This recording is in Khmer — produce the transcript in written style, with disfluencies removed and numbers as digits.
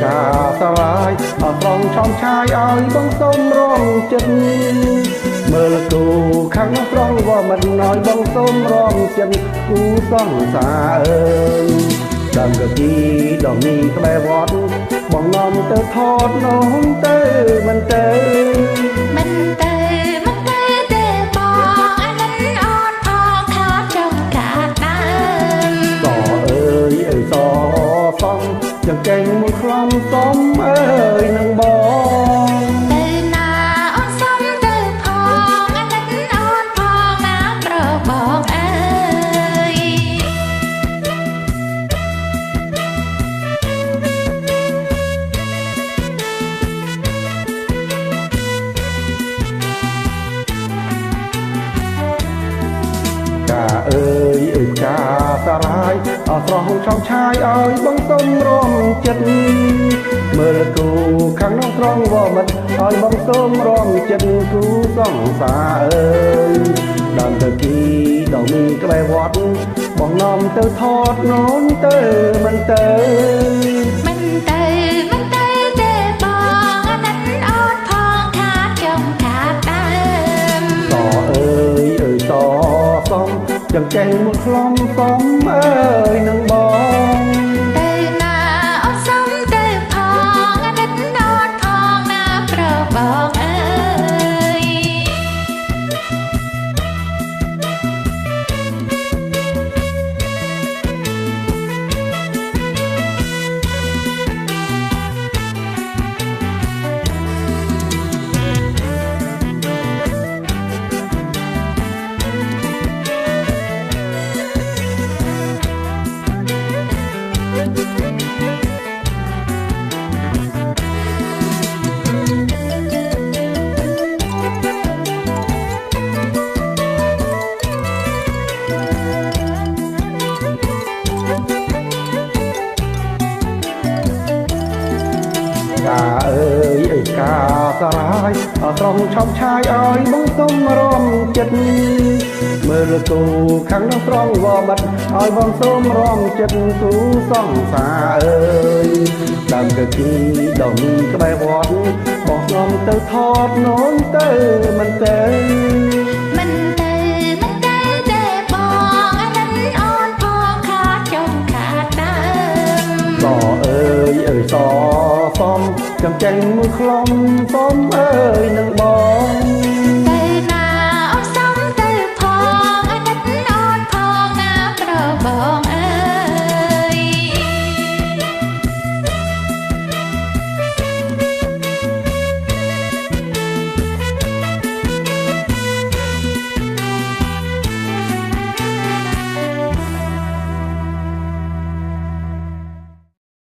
កាសារាយអត់ត្រង់ឆោមឆាយឲ្យបងសុំរងចិត្តមើលគូខាងនោះត្រង់ว่าមិនឲ្យបងសុំរងចិត្តគូសង្សារអើយដើមកគីដងនេះក្បែរវត្តបងនាំទៅថតនោះទៅមិនទៅមិនទៅមិនទៅទេបងអានឹងអត់ផងខាតចង់កាត់ដើមសអើយអើយសសំចង្កេងមួយខ្លំសំអើយនឹងបងទៅណាអូនសុំទៅផងអានឹងអត់ផងណាប្របងអើយកាអើយអើយកាសារាយអត់ស្រស់ឆោមឆាយឲ្យបងសុំរងចិត្តមើលគូខាងនោះត្រង់ว่าមិនឲ្យបងសុំរងចិត្តគូសង្សារអើយដើមទៅគីដងនេះក្បែរវត្តបងនាំទៅថតនោះទៅមិនទៅមិនទៅមិនទៅទេបងអានឹងអត់ផងខាតចង់កាត់ដើមសអើយអើយសសំចង្កេងមួយខ្លំសំអើយនឹងបងទៅណាអូនសុំទៅផងអានឹងអត់ផងណាប្របងអើយកាអើយអើយកាសារាយអត់ត្រង់ឆោមឆាយឲ្យបងសុំរងចិត្តមើលគូខាងនោះត្រង់ว่าមិនឲ្យបងសុំរងចិត្តគូសង្សារអើយដើមកគីដងនេះក្បែរវត្តបងនាំទៅថតនោះទៅមិនទៅមិនទៅមិនទៅទេបងអានឹងអត់ផងខាតចង់ខាតដើមសអើយអើយសសំចង្កេងមួយខ្លំសំអើយនឹងបង